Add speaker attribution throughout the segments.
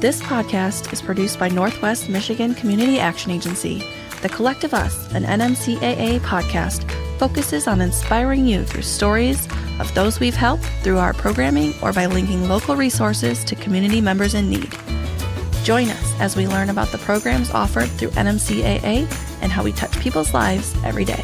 Speaker 1: This podcast is produced by Northwest Michigan Community Action Agency. The Collective Us, an NMCAA podcast, focuses on inspiring you through stories of those we've helped through our programming or by linking local resources to community members in need. Join us as we learn about the programs offered through NMCAA and how we touch people's lives every day.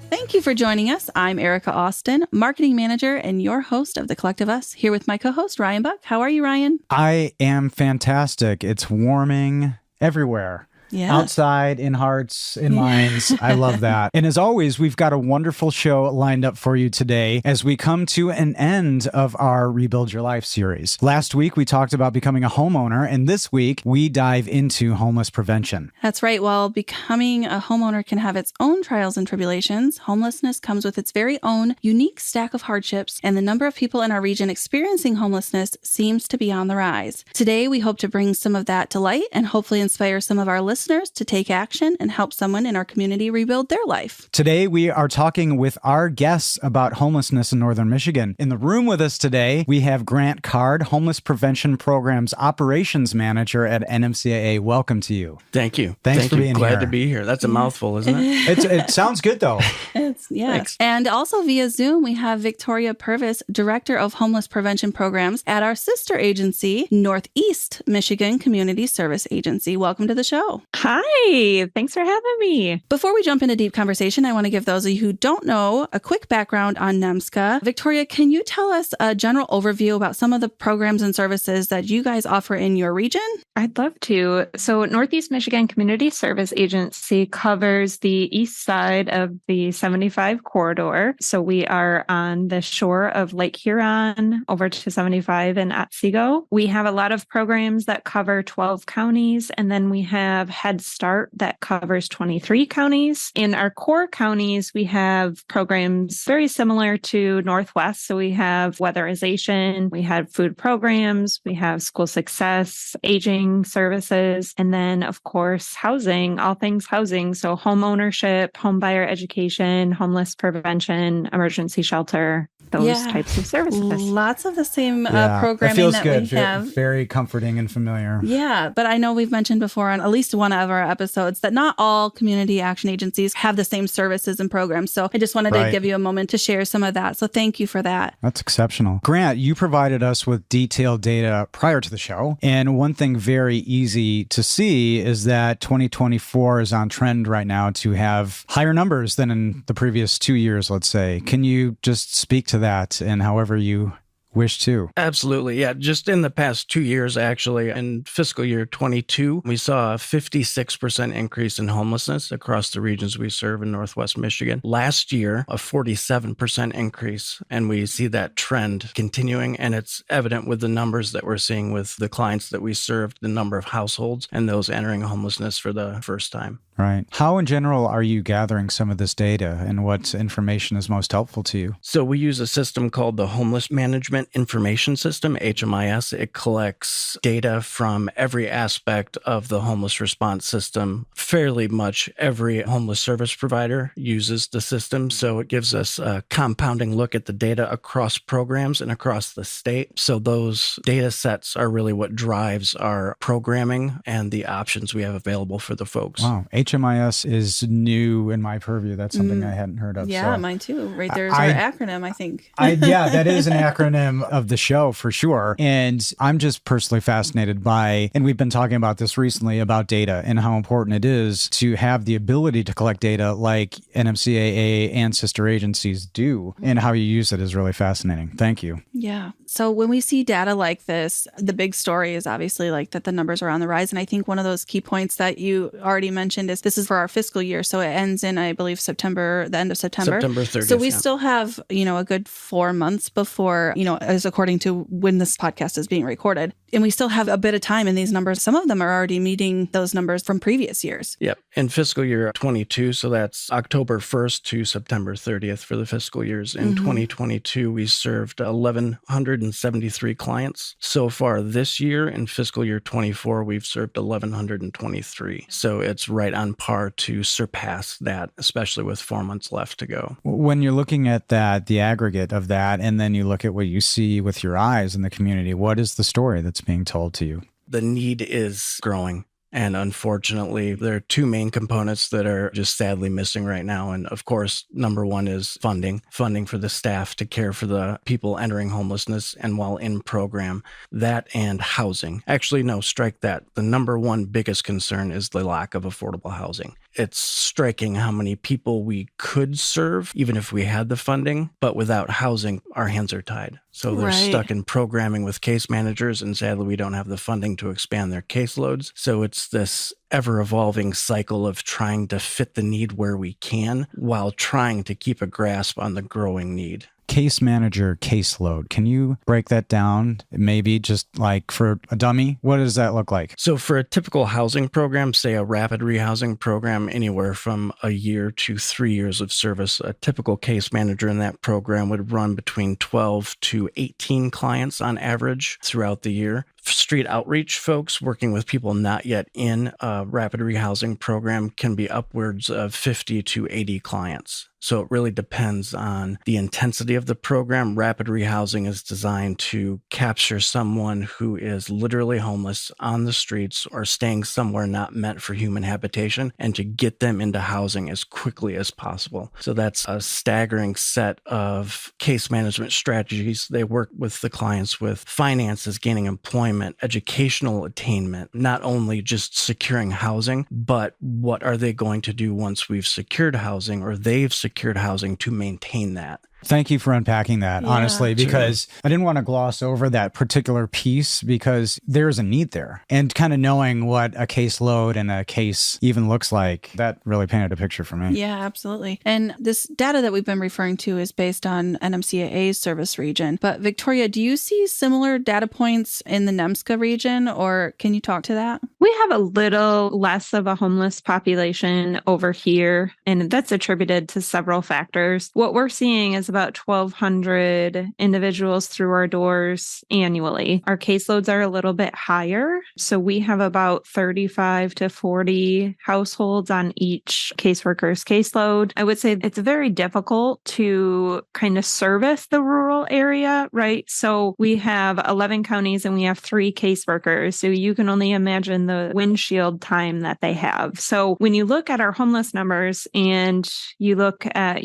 Speaker 1: Thank you for joining us. I'm Erica Austin, Marketing Manager and your host of The Collective Us, here with my co-host, Ryan Buck. How are you, Ryan?
Speaker 2: I am fantastic. It's warming everywhere.
Speaker 1: Yeah.
Speaker 2: Outside, in hearts, in minds. I love that. And as always, we've got a wonderful show lined up for you today as we come to an end of our Rebuild Your Life series. Last week, we talked about becoming a homeowner, and this week, we dive into homeless prevention.
Speaker 1: That's right. While becoming a homeowner can have its own trials and tribulations, homelessness comes with its very own unique stack of hardships, and the number of people in our region experiencing homelessness seems to be on the rise. Today, we hope to bring some of that to light and hopefully inspire some of our listeners to take action and help someone in our community rebuild their life.
Speaker 2: Today, we are talking with our guests about homelessness in Northern Michigan. In the room with us today, we have Grant Card, Homeless Prevention Programs Operations Manager at NMCAA. Welcome to you.
Speaker 3: Thank you.
Speaker 2: Thanks for being here.
Speaker 3: Glad to be here. That's a mouthful, isn't it?
Speaker 2: It sounds good, though.
Speaker 1: Yes.
Speaker 3: Thanks.
Speaker 1: And also via Zoom, we have Victoria Purvis, Director of Homeless Prevention Programs at our sister agency, Northeast Michigan Community Service Agency. Welcome to the show.
Speaker 4: Hi, thanks for having me.
Speaker 1: Before we jump into deep conversation, I want to give those of you who don't know a quick background on NEMCSA. Victoria, can you tell us a general overview about some of the programs and services that you guys offer in your region?
Speaker 4: I'd love to. So Northeast Michigan Community Service Agency covers the east side of the 75 corridor. So we are on the shore of Lake Huron over to 75 in Otsego. We have a lot of programs that cover 12 counties, and then we have Head Start that covers 23 counties. In our core counties, we have programs very similar to Northwest. So we have weatherization, we have food programs, we have school success, aging services, and then, of course, housing, all things housing. So home ownership, home buyer education, homeless prevention, emergency shelter, those types of services.
Speaker 1: Lots of the same programming that
Speaker 2: good.
Speaker 1: We have.
Speaker 2: Very comforting and familiar.
Speaker 1: Yeah, but I know we've mentioned before on at least one of our episodes that not all community action agencies have the same services and programs. So I just wanted to give you a moment to share some of that. So thank you for that.
Speaker 2: That's exceptional. Grant, you provided us with detailed data prior to the show. And one thing very easy to see is that 2024 is on trend right now to have higher numbers than in the previous 2 years, let's say. Can you just speak to that and however you wish to?
Speaker 3: Absolutely. Yeah. Just in the past 2 years, actually, in fiscal year 22, we saw a 56% increase in homelessness across the regions we serve in Northwest Michigan. Last year, a 47% increase. And we see that trend continuing. And it's evident with the numbers that we're seeing with the clients that we served, the number of households and those entering homelessness for the first time.
Speaker 2: Right. How in general are you gathering some of this data and what information is most helpful to you?
Speaker 3: So we use a system called the Homeless Management Information System, HMIS. It collects data from every aspect of the homeless response system. Fairly much every homeless service provider uses the system. So it gives us a compounding look at the data across programs and across the state. So those data sets are really what drives our programming and the options we have available for the folks.
Speaker 2: Wow. HMIS is new in my purview. That's something I hadn't heard of.
Speaker 1: Yeah,
Speaker 2: so.
Speaker 1: Mine too. Right there's our acronym, I think.
Speaker 2: Yeah, that is an acronym of the show for sure. And I'm just personally fascinated by, and we've been talking about this recently, about data and how important it is to have the ability to collect data like NMCAA and sister agencies do. And how you use it is really fascinating. Thank you.
Speaker 1: Yeah. So when we see data like this, the big story is obviously like that the numbers are on the rise. And I think one of those key points that you already mentioned is this is for our fiscal year. So it ends in, I believe, September, the end of September.
Speaker 3: September 30th.
Speaker 1: So we still have, a good 4 months before, as according to when this podcast is being recorded. And we still have a bit of time in these numbers. Some of them are already meeting those numbers from previous years.
Speaker 3: Yep. In fiscal year 22, so that's October 1st to September 30th for the fiscal years. In 2022, we served 1,173 clients. So far this year, in fiscal year 24, we've served 1,123. So it's right on par to surpass that, especially with 4 months left to go.
Speaker 2: When you're looking at that, the aggregate of that, and then you look at what you see with your eyes in the community, what is the story that's being told to you?
Speaker 3: The need is growing. And unfortunately, there are two main components that are just sadly missing right now. And of course, number one is funding for the staff to care for the people entering homelessness and while in program. That and housing. Actually, no, strike that. The number one biggest concern is the lack of affordable housing. It's striking how many people we could serve, even if we had the funding, but without housing, our hands are tied. So they're stuck in programming with case managers, and sadly, we don't have the funding to expand their caseloads. So it's this ever-evolving cycle of trying to fit the need where we can while trying to keep a grasp on the growing need.
Speaker 2: Case manager caseload. Can you break that down? Maybe just like for a dummy, what does that look like?
Speaker 3: So for a typical housing program, say a rapid rehousing program, anywhere from a year to 3 years of service, a typical case manager in that program would run between 12 to 18 clients on average throughout the year. Street outreach folks working with people not yet in a rapid rehousing program can be upwards of 50 to 80 clients. So it really depends on the intensity of the program. Rapid rehousing is designed to capture someone who is literally homeless on the streets or staying somewhere not meant for human habitation and to get them into housing as quickly as possible. So that's a staggering set of case management strategies. They work with the clients with finances, gaining employment, educational attainment, not only just securing housing, but what are they going to do once we've secured housing or they've secured housing to maintain that.
Speaker 2: Thank you for unpacking that, honestly, because I didn't want to gloss over that particular piece because there's a need there. And kind of knowing what a caseload and a case even looks like, that really painted a picture for me.
Speaker 1: Yeah, absolutely. And this data that we've been referring to is based on NMCAA's service region. But Victoria, do you see similar data points in the NEMCSA region, or can you talk to that?
Speaker 4: We have a little less of a homeless population over here, and that's attributed to several factors. What we're seeing is about 1,200 individuals through our doors annually. Our caseloads are a little bit higher. So we have about 35 to 40 households on each caseworker's caseload. I would say it's very difficult to kind of service the rural area, right? So we have 11 counties and we have 3 caseworkers. So you can only imagine the windshield time that they have. So when you look at our homeless numbers and you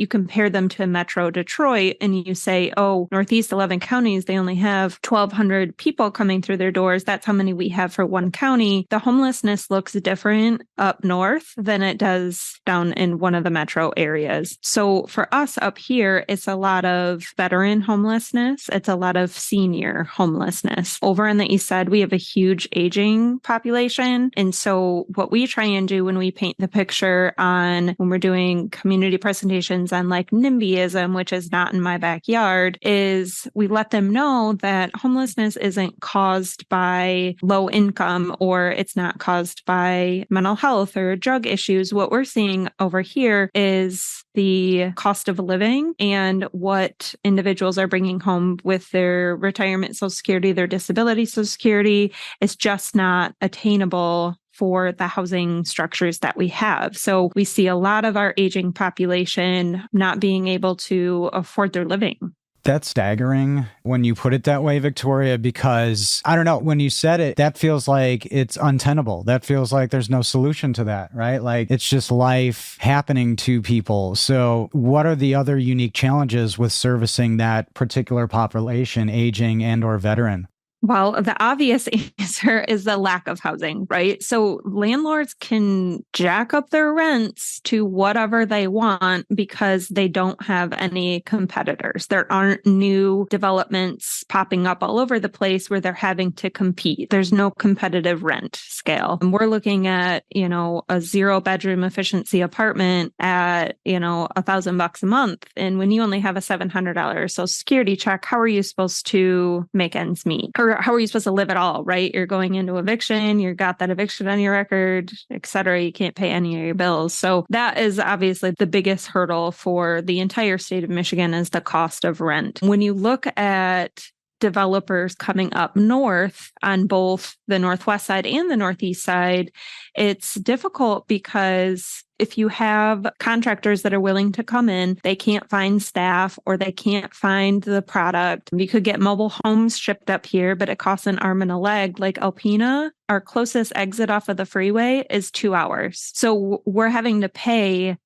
Speaker 4: compare them to Metro Detroit, and you say, oh, Northeast 11 counties, they only have 1,200 people coming through their doors. That's how many we have for one county. The homelessness looks different up north than it does down in one of the metro areas. So for us up here, it's a lot of veteran homelessness. It's a lot of senior homelessness. Over on the east side, we have a huge aging population. And so what we try and do when we paint the picture when we're doing community presentations on like NIMBYism, which is not in my backyard, is we let them know that homelessness isn't caused by low income or it's not caused by mental health or drug issues. What we're seeing over here is the cost of living and what individuals are bringing home with their retirement Social Security, their disability Social Security. It's just not attainable for the housing structures that we have. So we see a lot of our aging population not being able to afford their living.
Speaker 2: That's staggering when you put it that way, Victoria, because I don't know, when you said it, that feels like it's untenable. That feels like there's no solution to that, right? Like it's just life happening to people. So what are the other unique challenges with servicing that particular population, aging and or veteran?
Speaker 4: Well, the obvious answer is the lack of housing, right? So landlords can jack up their rents to whatever they want because they don't have any competitors. There aren't new developments popping up all over the place where they're having to compete. There's no competitive rent scale. And we're looking at, a 0-bedroom efficiency apartment at, $1,000 a month. And when you only have a $700 Social Security check, how are you supposed to make ends meet? Or how are you supposed to live at all, right? You're going into eviction, you've got that eviction on your record, et cetera. You can't pay any of your bills. So that is obviously the biggest hurdle for the entire state of Michigan is the cost of rent. When you look at developers coming up north on both the northwest side and the northeast side, it's difficult because if you have contractors that are willing to come in, they can't find staff or they can't find the product. You could get mobile homes shipped up here, but it costs an arm and a leg. Like Alpena, our closest exit off of the freeway is 2 hours. So we're having to pay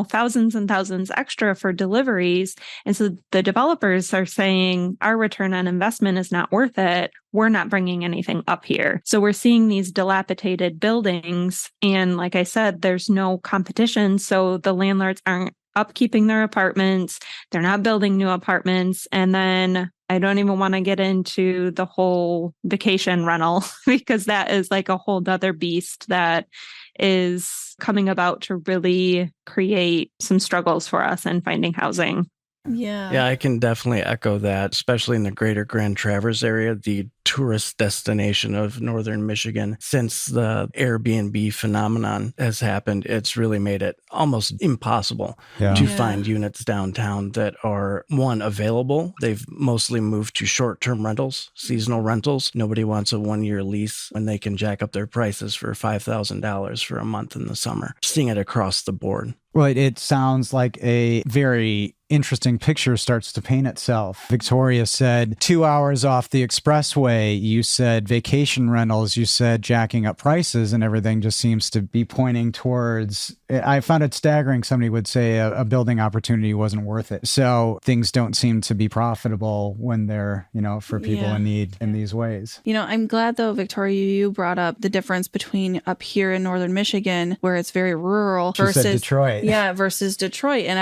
Speaker 4: thousands and thousands extra for deliveries. And so the developers are saying our return on investment is not worth it. We're not bringing anything up here. So we're seeing these dilapidated buildings. And like I said, there's no competition. So the landlords aren't upkeeping their apartments. They're not building new apartments. And then I don't even want to get into the whole vacation rental because that is like a whole other beast that is coming about to really create some struggles for us in finding housing.
Speaker 3: Yeah, I can definitely echo that, especially in the greater Grand Traverse area, the tourist destination of northern Michigan. Since the Airbnb phenomenon has happened, it's really made it almost impossible to find units downtown that are, one, available. They've mostly moved to short-term rentals, seasonal rentals. Nobody wants a one-year lease when they can jack up their prices for $5,000 for a month in the summer. Seeing it across the board.
Speaker 2: Well, it sounds like a very interesting picture starts to paint itself. Victoria said 2 hours off the expressway. You said vacation rentals. You said jacking up prices, and everything just seems to be pointing towards. I found it staggering. Somebody would say a building opportunity wasn't worth it. So things don't seem to be profitable when they're, for people in need in these ways.
Speaker 1: I'm glad though, Victoria, you brought up the difference between up here in northern Michigan, where it's very rural, versus
Speaker 2: Detroit.
Speaker 1: Yeah, versus Detroit. And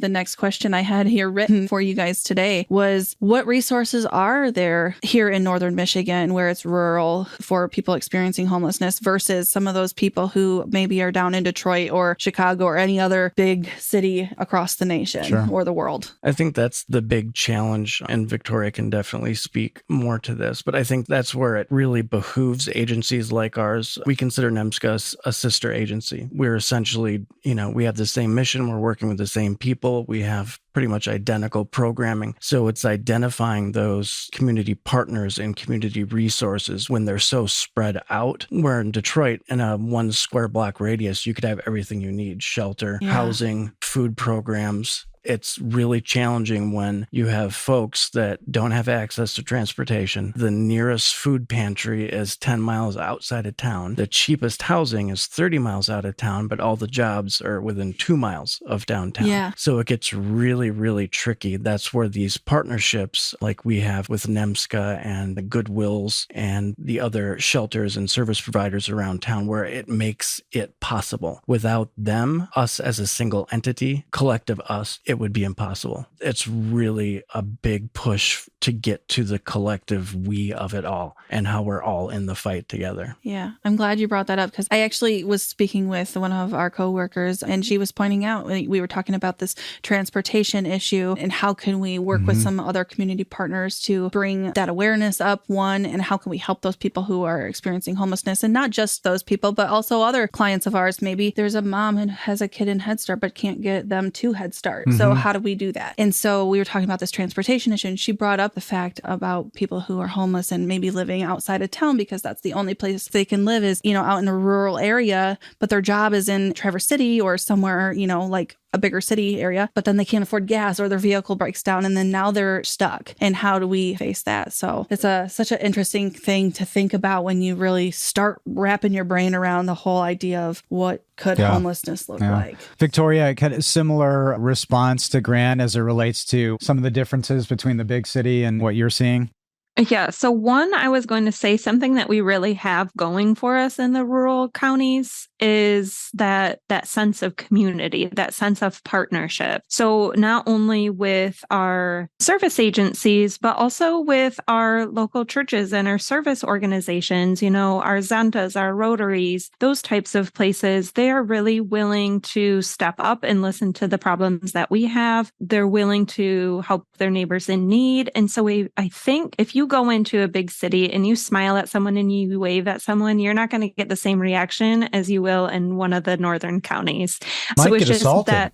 Speaker 1: the next question I had here written for you guys today was, what resources are there here in northern Michigan where it's rural for people experiencing homelessness versus some of those people who maybe are down in Detroit or Chicago or any other big city across the nation or the world?
Speaker 3: I think that's the big challenge, and Victoria can definitely speak more to this, but I think that's where it really behooves agencies like ours. We consider NEMCSA a sister agency. We're essentially, we have the same mission. We're working with the same people. We have pretty much identical programming. So it's identifying those community partners and community resources when they're so spread out. Where in Detroit, in a 1 square block radius, you could have everything you need: shelter, housing, food programs. It's really challenging when you have folks that don't have access to transportation. The nearest food pantry is 10 miles outside of town. The cheapest housing is 30 miles out of town, but all the jobs are within 2 miles of downtown.
Speaker 1: Yeah.
Speaker 3: So it gets really, really tricky. That's where these partnerships like we have with NEMCSA and the Goodwills and the other shelters and service providers around town, where it makes it possible. Without them, us as a single entity, collective us, it would be impossible. It's really a big push to get to the collective we of it all and how we're all in the fight together.
Speaker 1: Yeah, I'm glad you brought that up, because I actually was speaking with one of our coworkers, and she was pointing out, we were talking about this transportation issue and how can we work with some other community partners to bring that awareness up, one, and how can we help those people who are experiencing homelessness, and not just those people, but also other clients of ours. Maybe there's a mom who has a kid in Head Start but can't get them to Head Start. So how do we do that? And so we were talking about this transportation issue, and she brought up the fact about people who are homeless and maybe living outside of town because that's the only place they can live is, out in a rural area, but their job is in Traverse City or somewhere, like a bigger city area, but then they can't afford gas or their vehicle breaks down and then now they're stuck. And how do we face that? So it's such an interesting thing to think about when you really start wrapping your brain around the whole idea of what could homelessness look like.
Speaker 2: Victoria, kind of similar response to Grant as it relates to some of the differences between the big city and what you're seeing?
Speaker 4: Yeah. So one, I was going to say something that we really have going for us in the rural counties is that sense of community, that sense of partnership. So not only with our service agencies, but also with our local churches and our service organizations, our Zentas, our Rotaries, those types of places, they are really willing to step up and listen to the problems that we have. They're willing to help their neighbors in need. And so I think if you you go into a big city and you smile at someone and you wave at someone, you're not going to get the same reaction as you will in one of the northern counties.
Speaker 2: Might
Speaker 4: so it's
Speaker 2: get
Speaker 4: just
Speaker 2: assaulted.
Speaker 4: that.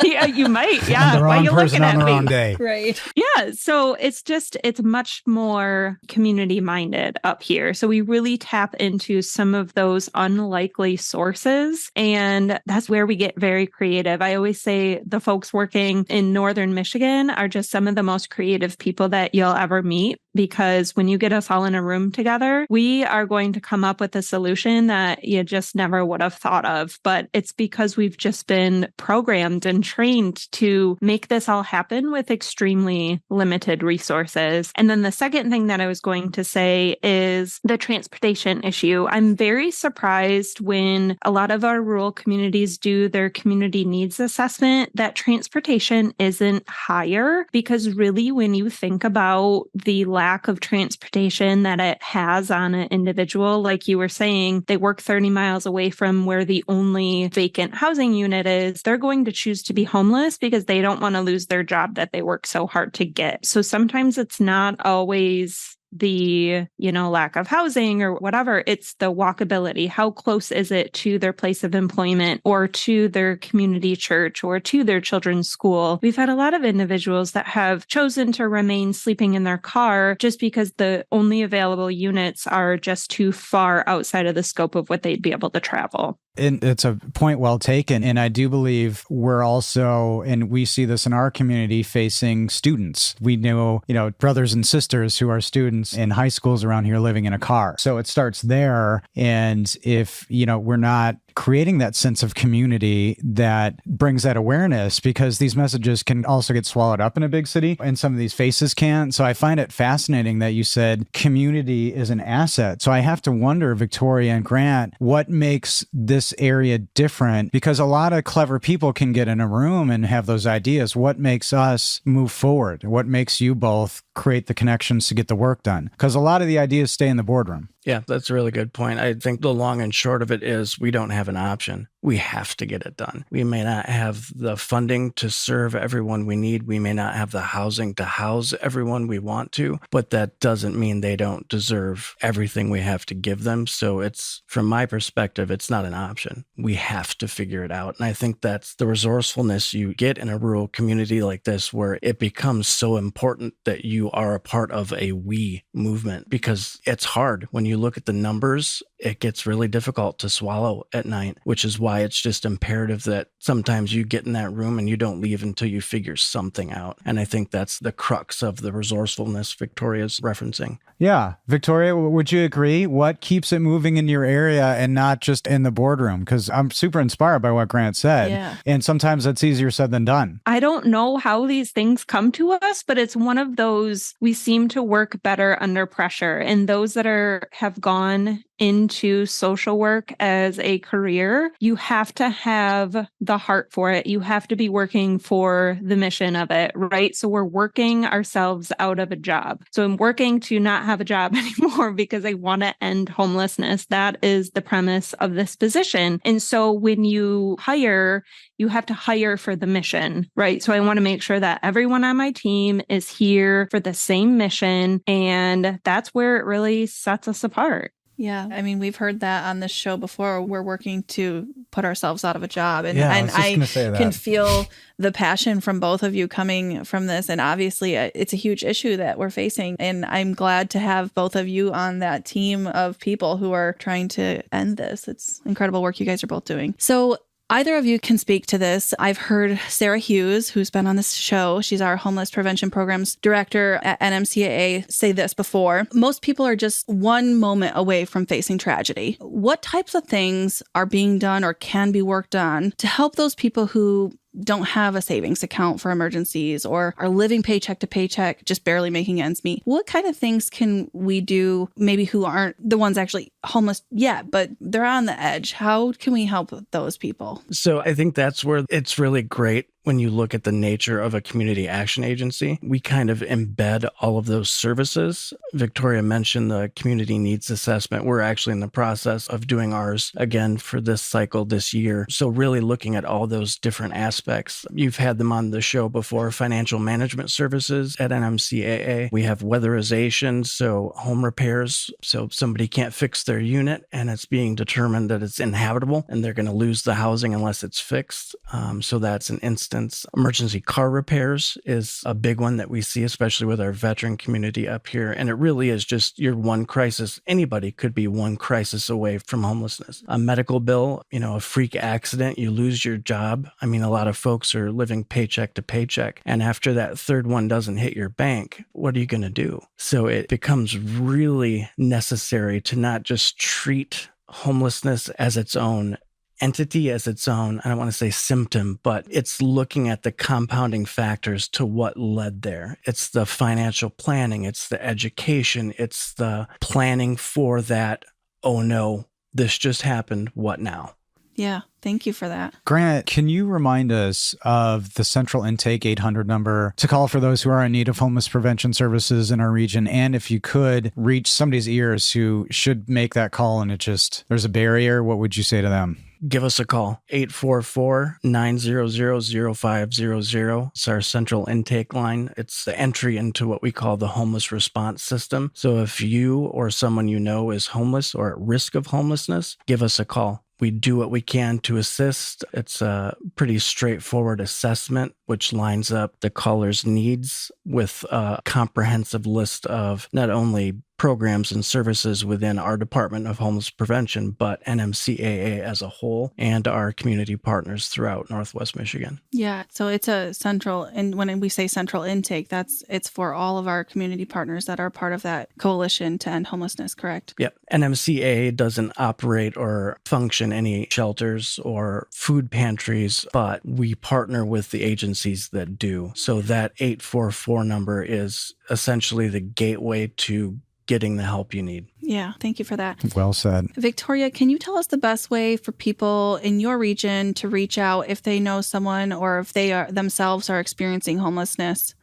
Speaker 4: Yeah, you might. Yeah.
Speaker 2: The
Speaker 4: Why
Speaker 2: wrong
Speaker 4: you
Speaker 2: person
Speaker 4: looking
Speaker 2: on
Speaker 4: at
Speaker 2: the
Speaker 4: me?
Speaker 2: wrong day.
Speaker 5: Right.
Speaker 4: Yeah. So it's much more community minded up here. So we really tap into some of those unlikely sources. And that's where we get very creative. I always say the folks working in northern Michigan are just some of the most creative people that you'll ever meet, because when you get us all in a room together, we are going to come up with a solution that you just never would have thought of. But it's because we've just been programmed and trained to make this all happen with extremely limited resources. And then the second thing that I was going to say is the transportation issue. I'm very surprised when a lot of our rural communities do their community needs assessment that transportation isn't higher, because really when you think about the lack of transportation that it has on an individual, like you were saying, they work 30 miles away from where the only vacant housing unit is, they're going to choose to be homeless because they don't want to lose their job that they work so hard to get. So sometimes it's not always the, lack of housing or whatever. It's the walkability. How close is it to their place of employment or to their community church or to their children's school? We've had a lot of individuals that have chosen to remain sleeping in their car just because the only available units are just too far outside of the scope of what they'd be able to travel.
Speaker 2: And it's a point well taken. And I do believe we're also, and we see this in our community, facing students. We know, brothers and sisters who are students in high schools around here living in a car. So it starts there. And if, we're not creating that sense of community that brings that awareness, because these messages can also get swallowed up in a big city and some of these faces can't. So I find it fascinating that you said community is an asset. So I have to wonder, Victoria and Grant, what makes this area different? Because a lot of clever people can get in a room and have those ideas. What makes us move forward? What makes you both create the connections to get the work done? Because a lot of the ideas stay in the boardroom.
Speaker 3: Yeah, that's a really good point. I think the long and short of it is we don't have an option. We have to get it done. We may not have the funding to serve everyone we need. We may not have the housing to house everyone we want to, but that doesn't mean they don't deserve everything we have to give them. So it's, from my perspective, it's not an option. We have to figure it out. And I think that's the resourcefulness you get in a rural community like this, where it becomes so important that you are a part of a we movement, because it's hard. When you look at the numbers, it gets really difficult to swallow at night, which is why it's just imperative that sometimes you get in that room and you don't leave until you figure something out. And I think that's the crux of the resourcefulness Victoria's referencing.
Speaker 2: Yeah. Victoria, would you agree? What keeps it moving in your area and not just in the boardroom? Because I'm super inspired by what Grant said.
Speaker 5: Yeah.
Speaker 2: And sometimes it's easier said than done.
Speaker 4: I don't know how these things come to us, but it's one of those, we seem to work better under pressure. And those that have gone into social work as a career, you have to have the heart for it. You have to be working for the mission of it, right? So we're working ourselves out of a job. So I'm working to not have a job anymore because I want to end homelessness. That is the premise of this position. And so when you hire, you have to hire for the mission, right? So I want to make sure that everyone on my team is here for the same mission. And that's where it really sets us apart.
Speaker 5: Yeah. I mean, we've heard that on this show before. We're working to put ourselves out of a job. And,
Speaker 2: Yeah,
Speaker 5: and I
Speaker 2: that.
Speaker 5: can feel the passion from both of you coming from this. And obviously, it's a huge issue that we're facing. And I'm glad to have both of you on that team of people who are trying to end this. It's incredible work you guys are both doing. So either of you can speak to this. I've heard Sarah Hughes, who's been on this show. She's our homeless prevention programs director at NMCAA, say this before. Most people are just one moment away from facing tragedy. What types of things are being done or can be worked on to help those people who don't have a savings account for emergencies or are living paycheck to paycheck, just barely making ends meet? What kind of things can we do, maybe who aren't the ones actually homeless yet, but they're on the edge? How can we help those people?
Speaker 3: So I think that's where it's really great when you look at the nature of a community action agency, we kind of embed all of those services. Victoria mentioned the community needs assessment. We're actually in the process of doing ours again for this cycle this year. So really looking at all those different aspects. You've had them on the show before, financial management services at NMCAA. We have weatherization, so home repairs. So if somebody can't fix their unit and it's being determined that it's inhabitable and they're going to lose the housing unless it's fixed. So that's an instance. Emergency car repairs is a big one that we see, especially with our veteran community up here. And it really is just your one crisis. Anybody could be one crisis away from homelessness. A medical bill, a freak accident, you lose your job. I mean, a lot of folks are living paycheck to paycheck. And after that third one doesn't hit your bank, what are you going to do? So it becomes really necessary to not just treat homelessness as its own entity, as its own, I don't want to say symptom, but it's looking at the compounding factors to what led there. It's the financial planning, it's the education, it's the planning for that, oh no, this just happened, what now?
Speaker 5: Yeah, thank you for that.
Speaker 2: Grant, can you remind us of the central intake 800 number to call for those who are in need of homeless prevention services in our region? And if you could reach somebody's ears who should make that call and there's a barrier, what would you say to them?
Speaker 3: Give us a call, 844-900-0500. It's our central intake line. It's the entry into what we call the homeless response system. So if you or someone you know is homeless or at risk of homelessness, give us a call. We do what we can to assist. It's a pretty straightforward assessment, which lines up the caller's needs with a comprehensive list of not only programs and services within our Department of Homeless Prevention, but NMCAA as a whole and our community partners throughout Northwest Michigan.
Speaker 5: Yeah, so it's a central, and when we say central intake, it's for all of our community partners that are part of that coalition to end homelessness, correct?
Speaker 3: Yep. NMCAA doesn't operate or function any shelters or food pantries, but we partner with the agencies that do. So that 844 number is essentially the gateway to getting the help you need.
Speaker 5: Yeah, thank you for that.
Speaker 2: Well said.
Speaker 5: Victoria, can you tell us the best way for people in your region to reach out if they know someone or if they themselves are experiencing homelessness?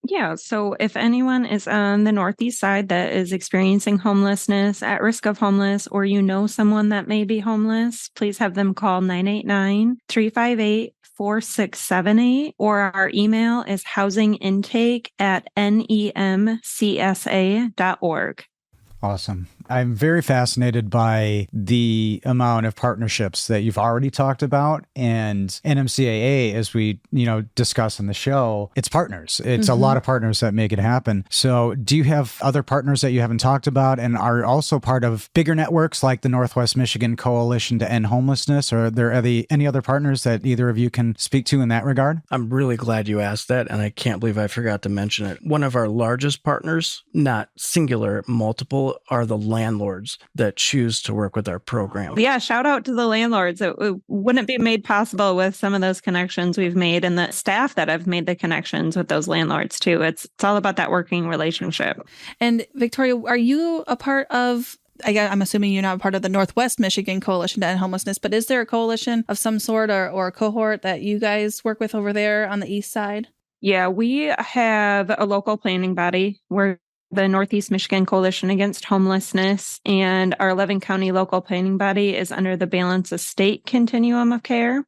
Speaker 4: Yeah, so if anyone is on the Northeast side that is experiencing homelessness, at risk of homeless, or you know someone that may be homeless, please have them call 989-358-4678, or our email is housingintake@nemcsa.org.
Speaker 2: Awesome. I'm very fascinated by the amount of partnerships that you've already talked about, and NMCAA, as we, discuss in the show, it's partners. It's a lot of partners that make it happen. So do you have other partners that you haven't talked about and are also part of bigger networks like the Northwest Michigan Coalition to End Homelessness? Or are there any other partners that either of you can speak to in that regard?
Speaker 3: I'm really glad you asked that, and I can't believe I forgot to mention it. One of our largest partners, not singular, multiple, are the landlords that choose to work with our program.
Speaker 4: Yeah, shout out to the landlords. It wouldn't be made possible with some of those connections we've made and the staff that have made the connections with those landlords too. It's all about that working relationship.
Speaker 5: And Victoria, are you a part of, I'm assuming you're not a part of the Northwest Michigan Coalition to End Homelessness, but is there a coalition of some sort or a cohort that you guys work with over there on the east side?
Speaker 4: Yeah, we have a local planning body. We're the Northeast Michigan Coalition Against Homelessness, and our 11 county local planning body is under the Balance of State Continuum of Care.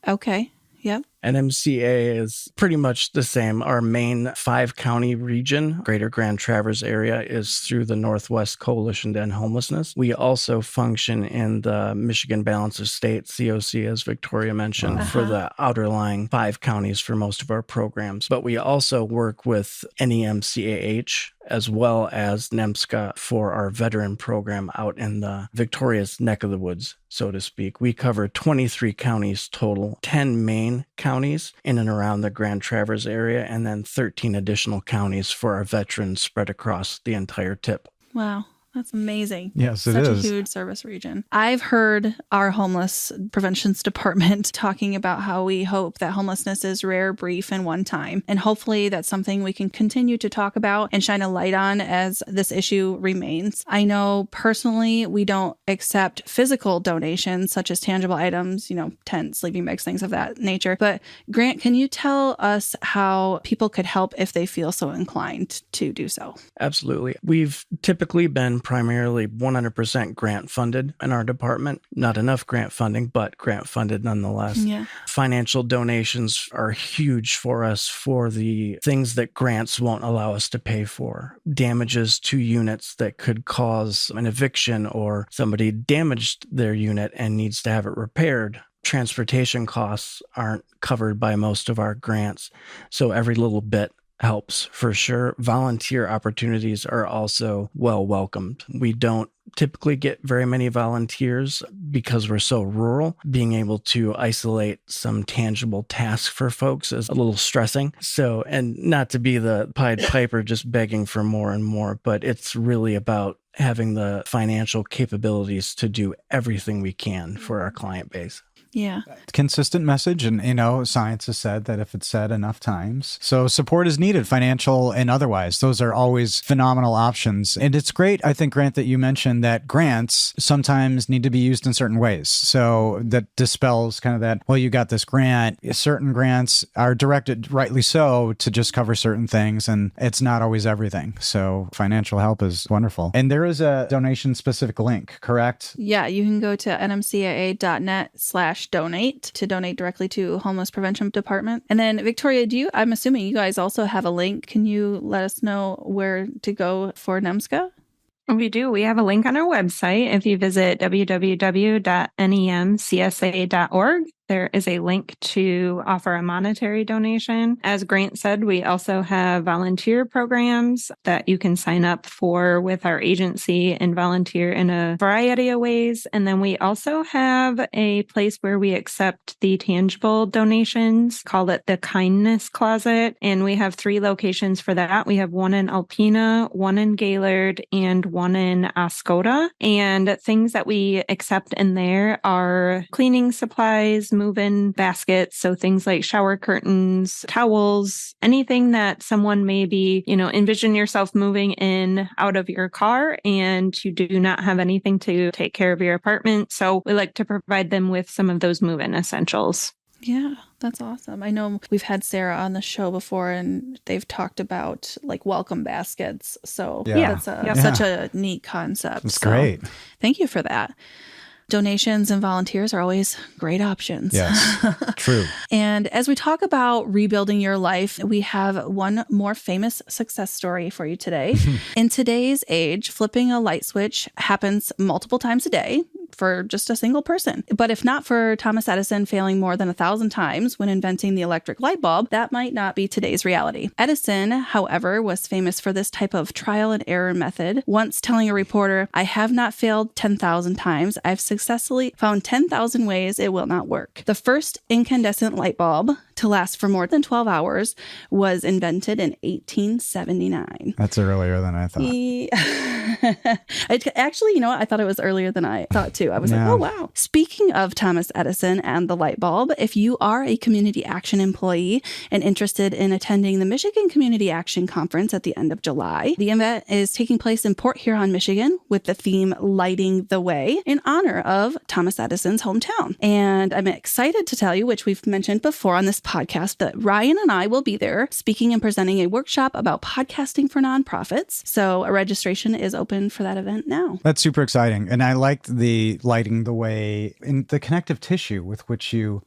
Speaker 5: Okay. Yep.
Speaker 3: NMCA is pretty much the same. Our main 5-county region, Greater Grand Traverse area, is through the Northwest Coalition to End Homelessness. We also function in the Michigan Balance of State, COC, as Victoria mentioned, for the outerlying 5 counties for most of our programs. But we also work with NEMCAH as well as NEMCSA for our veteran program out in the Victoria's neck of the woods, so to speak. We cover 23 counties total, 10 main counties in and around the Grand Traverse area, and then 13 additional counties for our veterans spread across the entire tip.
Speaker 5: Wow. That's amazing.
Speaker 2: Yes, it
Speaker 5: Such
Speaker 2: is.
Speaker 5: a huge service region. I've heard our homeless preventions department talking about how we hope that homelessness is rare, brief, and one time. And hopefully that's something we can continue to talk about and shine a light on as this issue remains. I know personally we don't accept physical donations such as tangible items, tents, sleeping bags, things of that nature. But Grant, can you tell us how people could help if they feel so inclined to do so?
Speaker 3: Absolutely. We've typically been primarily 100% grant funded in our department. Not enough grant funding, but grant funded nonetheless.
Speaker 5: Yeah.
Speaker 3: Financial donations are huge for us for the things that grants won't allow us to pay for. Damages to units that could cause an eviction, or somebody damaged their unit and needs to have it repaired. Transportation costs aren't covered by most of our grants, so every little bit helps for sure. Volunteer opportunities are also well welcomed. We don't typically get very many volunteers because we're so rural. Being able to isolate some tangible tasks for folks is a little stressing. So, and not to be the Pied Piper just begging for more and more, but it's really about having the financial capabilities to do everything we can for our client base.
Speaker 5: Yeah.
Speaker 2: Consistent message. And, science has said that if it's said enough times. So support is needed, financial and otherwise. Those are always phenomenal options. And it's great, I think, Grant, that you mentioned that grants sometimes need to be used in certain ways. So that dispels kind of that, well, you got this grant. Certain grants are directed, rightly so, to just cover certain things. And it's not always everything. So financial help is wonderful. And there is a donation-specific link, correct?
Speaker 5: Yeah, you can go to nmcaa.net/donate to donate directly to Homeless Prevention Department. And then Victoria, I'm assuming you guys also have a link. Can you let us know where to go for NEMCSA?
Speaker 4: We do. We have a link on our website. If you visit www.NEMCSA.org, there is a link to offer a monetary donation. As Grant said, we also have volunteer programs that you can sign up for with our agency and volunteer in a variety of ways. And then we also have a place where we accept the tangible donations, call it the Kindness Closet. And we have 3 locations for that. We have one in Alpena, one in Gaylord, and one in Oscoda. And things that we accept in there are cleaning supplies, move-in baskets. So things like shower curtains, towels, anything that someone may be, envision yourself moving in out of your car and you do not have anything to take care of your apartment. So we like to provide them with some of those move-in essentials.
Speaker 5: Yeah, that's awesome. I know we've had Sarah on the show before and they've talked about like welcome baskets. So that's such a neat concept.
Speaker 2: It's great.
Speaker 5: Thank you for that. Donations and volunteers are always great options.
Speaker 2: Yes, true.
Speaker 5: And as we talk about rebuilding your life, we have one more famous success story for you today. In today's age, flipping a light switch happens multiple times a day for just a single person. But if not for Thomas Edison failing more than 1,000 times when inventing the electric light bulb, that might not be today's reality. Edison, however, was famous for this type of trial and error method, once telling a reporter, "I have not failed 10,000 times. I've successfully found 10,000 ways it will not work." The first incandescent light bulb to last for more than 12 hours was invented in 1879.
Speaker 2: That's earlier than I thought.
Speaker 5: Actually, I thought it was earlier than I thought too. I was like, oh, wow. Speaking of Thomas Edison and the light bulb, if you are a community action employee and interested in attending the Michigan Community Action Conference at the end of July, the event is taking place in Port Huron, Michigan, with the theme Lighting the Way in honor of Thomas Edison's hometown. And I'm excited to tell you, which we've mentioned before on this podcast, that Ryan and I will be there speaking and presenting a workshop about podcasting for nonprofits. So a registration is open for that event now.
Speaker 2: That's super exciting. And I liked the lighting the way, and the connective tissue with which you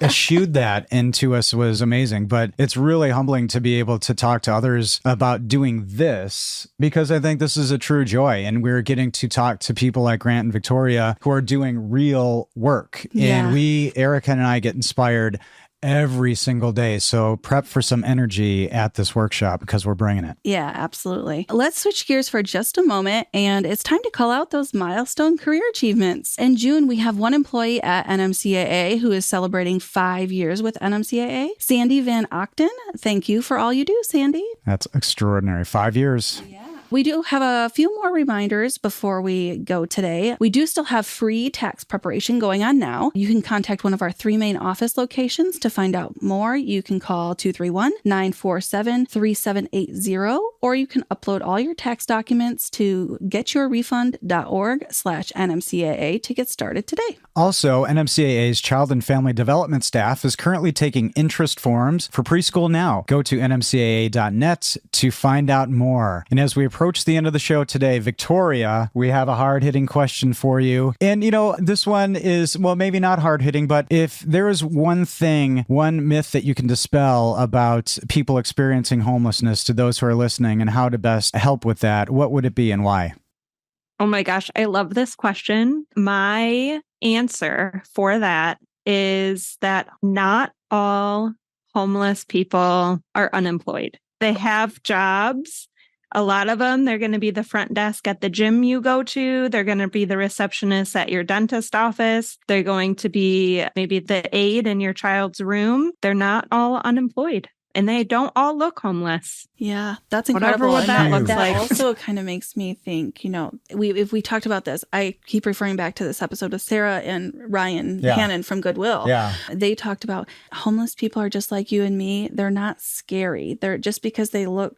Speaker 2: eschewed that into us was amazing. But it's really humbling to be able to talk to others about doing this, because I think this is a true joy. And we're getting to talk to people like Grant and Victoria who are doing real work.
Speaker 5: Yeah.
Speaker 2: And Erica and I get inspired every single day. So prep for some energy at this workshop because we're bringing it.
Speaker 5: Yeah, absolutely. Let's switch gears for just a moment, and it's time to call out those milestone career achievements. In June, we have one employee at NMCAA who is celebrating 5 years with NMCAA, Sandy Van Ochten. Thank you for all you do, Sandy.
Speaker 2: That's extraordinary. 5 years.
Speaker 5: Yeah. We do have a few more reminders before we go today. We do still have free tax preparation going on now. You can contact one of our 3 main office locations to find out more. You can call 231-947-3780, or you can upload all your tax documents to getyourrefund.org/NMCAA to get started today.
Speaker 2: Also, NMCAA's Child and Family Development staff is currently taking interest forms for preschool now. Go to nmcaa.net to find out more. And as we approach the end of the show today, Victoria, we have a hard-hitting question for you. And, this one is, well, maybe not hard-hitting, but if there is one myth that you can dispel about people experiencing homelessness to those who are listening and how to best help with that, what would it be and why?
Speaker 4: Oh my gosh, I love this question. My answer for that is that not all homeless people are unemployed. They have jobs. A lot of them, they're going to be the front desk at the gym you go to. They're going to be the receptionist at your dentist office. They're going to be maybe the aide in your child's room. They're not all unemployed. And they don't all look homeless.
Speaker 5: Yeah, that's incredible.
Speaker 4: Whatever that looks like.
Speaker 5: That also kind of makes me think, if we talked about this, I keep referring back to this episode of Sarah and Ryan Hannon from Goodwill.
Speaker 2: Yeah.
Speaker 5: They talked about homeless people are just like you and me. They're not scary. They're just because they look,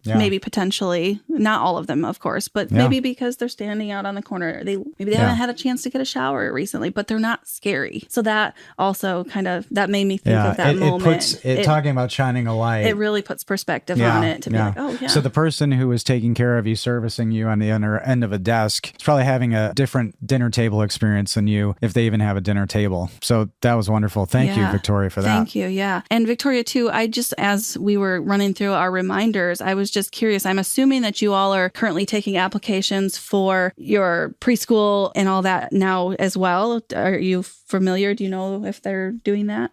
Speaker 5: maybe potentially, not all of them, of course, but maybe because they're standing out on the corner. Maybe they haven't had a chance to get a shower recently, but they're not scary. So that also that made me think of that moment.
Speaker 2: Talking about shining a light.
Speaker 5: It really puts perspective on it to be like, oh, yeah.
Speaker 2: So the person who is taking care of you, servicing you on the other end of a desk, is probably having a different dinner table experience than you, if they even have a dinner table. So that was wonderful. Thank you, Victoria, for that.
Speaker 5: Thank you. Yeah. And Victoria, too, as we were running through our reminders, I was just curious. I'm assuming that you all are currently taking applications for your preschool and all that now as well. Are you familiar? Do you know if they're doing that?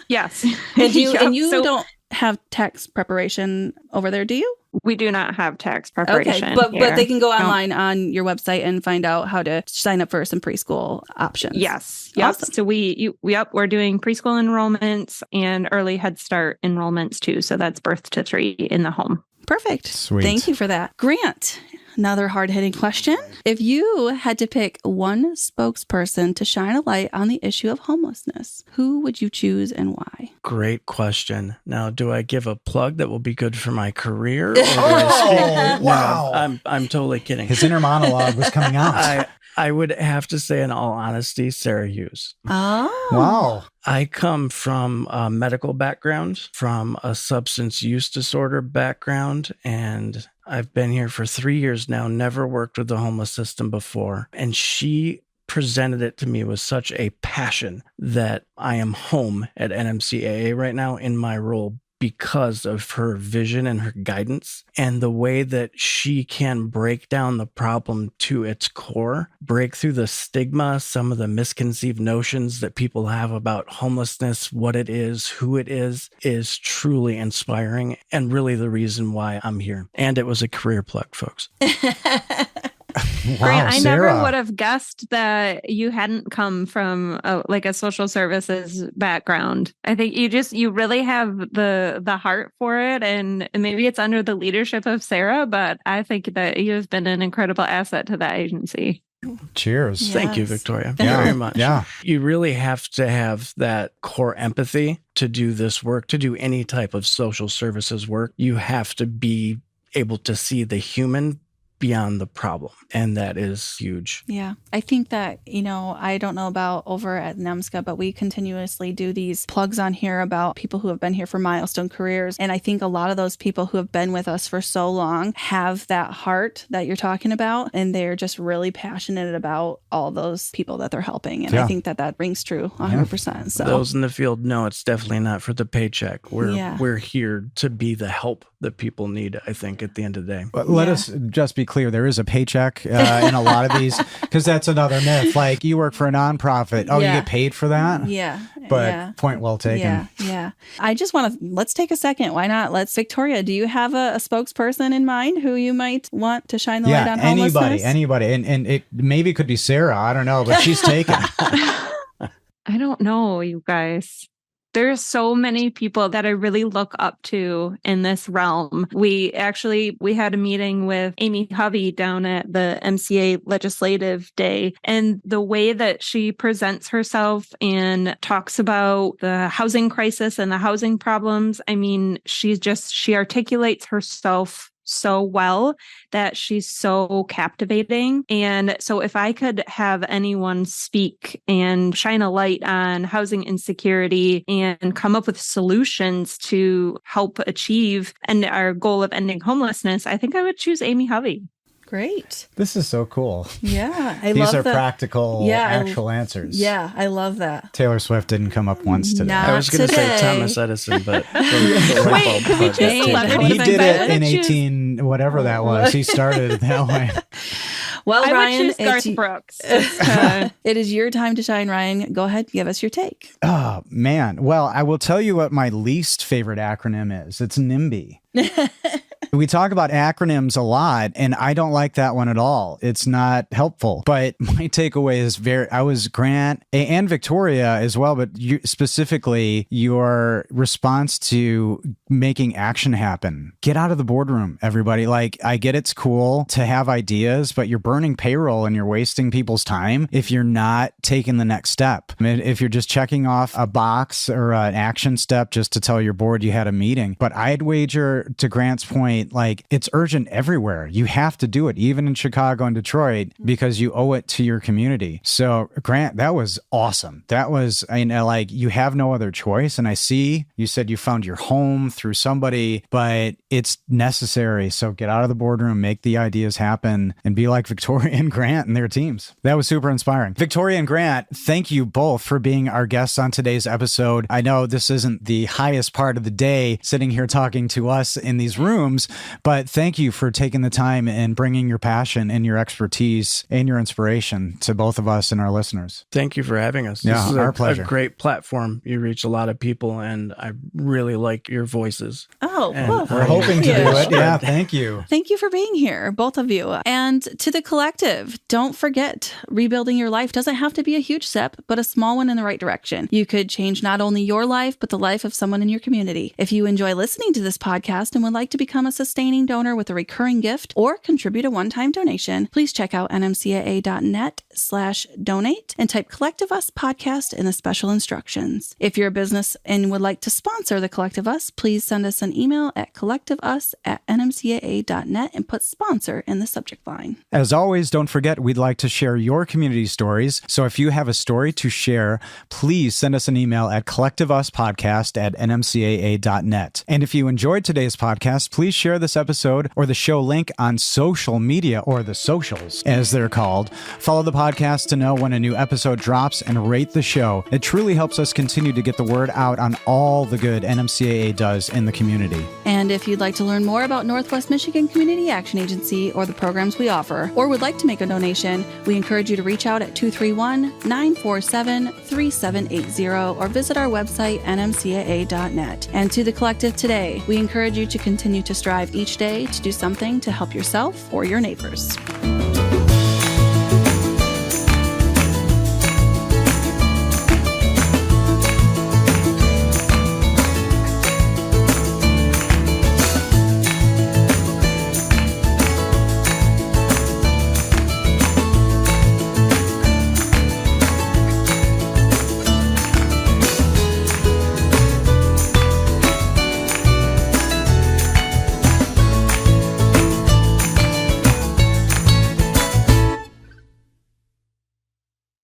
Speaker 4: Yes.
Speaker 5: And you don't have tax preparation over there, do you?
Speaker 4: We do not have tax preparation.
Speaker 5: Okay, but they can go online on your website and find out how to sign up for some preschool options.
Speaker 4: Yes. Yep.
Speaker 5: Awesome.
Speaker 4: So we're doing preschool enrollments and early Head Start enrollments too. So that's birth to 3 in the home.
Speaker 5: Perfect.
Speaker 2: Sweet.
Speaker 5: Thank you for that. Grant, another hard-hitting question. If you had to pick one spokesperson to shine a light on the issue of homelessness, who would you choose and why?
Speaker 3: Great question. Now, do I give a plug that will be good for my career? Or
Speaker 2: wow.
Speaker 3: No, I'm totally kidding.
Speaker 2: His inner monologue was coming out.
Speaker 3: I would have to say, in all honesty, Sarah Hughes.
Speaker 5: Oh.
Speaker 2: Wow.
Speaker 3: I come from a medical background, from a substance use disorder background, and I've been here for 3 years now, never worked with the homeless system before. And she presented it to me with such a passion that I am home at NMCAA right now in my role because of her vision and her guidance and the way that she can break down the problem to its core, break through the stigma, some of the misconceived notions that people have about homelessness, what it is, who it is truly inspiring and really the reason why I'm here. And it was a career plug, folks.
Speaker 2: Wow,
Speaker 4: Grant, I
Speaker 2: Sarah.
Speaker 4: never would have guessed that you hadn't come from a social services background. I think you really have the heart for it, and maybe it's under the leadership of Sarah, but I think that you have been an incredible asset to that agency.
Speaker 2: Cheers.
Speaker 5: Yes.
Speaker 3: Thank you, Victoria, very much.
Speaker 2: Yeah.
Speaker 3: You really have to have that core empathy to do this work, to do any type of social services work. You have to be able to see the human beyond the problem. And that is huge.
Speaker 5: Yeah. I think that, I don't know about over at NEMCSA, but we continuously do these plugs on here about people who have been here for milestone careers. And I think a lot of those people who have been with us for so long have that heart that you're talking about. And they're just really passionate about all those people that they're helping. And I think that rings true 100%. So
Speaker 3: those in the field know it's definitely not for the paycheck. We're here to be the help that people need, I think, at the end of the day.
Speaker 2: But let us just be clear. There is a paycheck in a lot of these, because that's another myth. Like, you work for a nonprofit. Oh, you get paid for that?
Speaker 5: Yeah.
Speaker 2: But point well taken.
Speaker 5: Yeah. I just let's take a second. Why not? Victoria, do you have a spokesperson in mind who you might want to shine the light on homelessness?
Speaker 2: Anybody. And it maybe could be Sarah. I don't know, but she's taken.
Speaker 4: I don't know, you guys. There's so many people that I really look up to in this realm. We had a meeting with Amy Hovey down at the MCA Legislative Day, and the way that she presents herself and talks about the housing crisis and the housing problems, I mean, she articulates herself so well that she's so captivating. And so if I could have anyone speak and shine a light on housing insecurity and come up with solutions to help achieve our goal of ending homelessness, I think I would choose Amy Hovey.
Speaker 5: Great.
Speaker 2: This is so cool.
Speaker 5: Yeah.
Speaker 2: These are practical, actual answers.
Speaker 5: Yeah, I love that.
Speaker 2: Taylor Swift didn't come up once today.
Speaker 5: Not
Speaker 3: I was going to say Thomas Edison, but wait,
Speaker 4: could we choose celebrities?
Speaker 2: He did it in 18, whatever that was. He started it that way.
Speaker 5: Well,
Speaker 4: I
Speaker 5: Ryan,
Speaker 4: would choose Garth Brooks.
Speaker 5: it is your time to shine, Ryan. Go ahead, give us your take.
Speaker 2: Oh, man. Well, I will tell you what my least favorite acronym is. It's NIMBY. We talk about acronyms a lot, and I don't like that one at all. It's not helpful. But my takeaway is I was Grant and Victoria as well, but specifically your response to making action happen. Get out of the boardroom, everybody. Like, I get it's cool to have ideas, but you're burning payroll and you're wasting people's time if you're not taking the next step. I mean, if you're just checking off a box or an action step just to tell your board you had a meeting. But I'd wager, to Grant's point, like, it's urgent everywhere. You have to do it, even in Chicago and Detroit, because you owe it to your community. So Grant, that was awesome. That was, like, you have no other choice. And I see you said you found your home through somebody, but it's necessary. So get out of the boardroom, make the ideas happen, and be like Victoria and Grant and their teams. That was super inspiring. Victoria and Grant, thank you both for being our guests on today's episode. I know this isn't the highest part of the day, sitting here talking to us in these rooms, but thank you for taking the time and bringing your passion and your expertise and your inspiration to both of us and our listeners.
Speaker 3: Thank you for having us.
Speaker 2: Yeah,
Speaker 3: this is
Speaker 2: our pleasure.
Speaker 3: A great platform. You reach a lot of people, and I really like your voices.
Speaker 5: Oh,
Speaker 3: well,
Speaker 2: we're hoping to do it. Yeah, thank you.
Speaker 5: Thank you for being here, both of you. And to the collective, don't forget, rebuilding your life doesn't have to be a huge step, but a small one in the right direction. You could change not only your life, but the life of someone in your community. If you enjoy listening to this podcast and would like to become a sustaining donor with a recurring gift or contribute a one-time donation, please check out nmcaa.net/donate and type Collective Us Podcast in the special instructions. If you're a business and would like to sponsor the Collective Us, please send us an email at collectiveus@nmcaa.net and put sponsor in the subject line.
Speaker 2: As always, don't forget, we'd like to share your community stories. So if you have a story to share, please send us an email at collectiveuspodcast@nmcaa.net. And if you enjoyed today's podcast, please share this episode or the show link on social media, or the socials, as they're called. Follow the podcast to know when a new episode drops and rate the show. It truly helps us continue to get the word out on all the good NMCAA does in the community.
Speaker 5: And if you'd like to learn more about Northwest Michigan Community Action Agency or the programs we offer, or would like to make a donation, we encourage you to reach out at 231-947-3780 or visit our website, nmcaa.net. And to the collective today, we encourage you to continue to strive each day to do something to help yourself or your neighbors.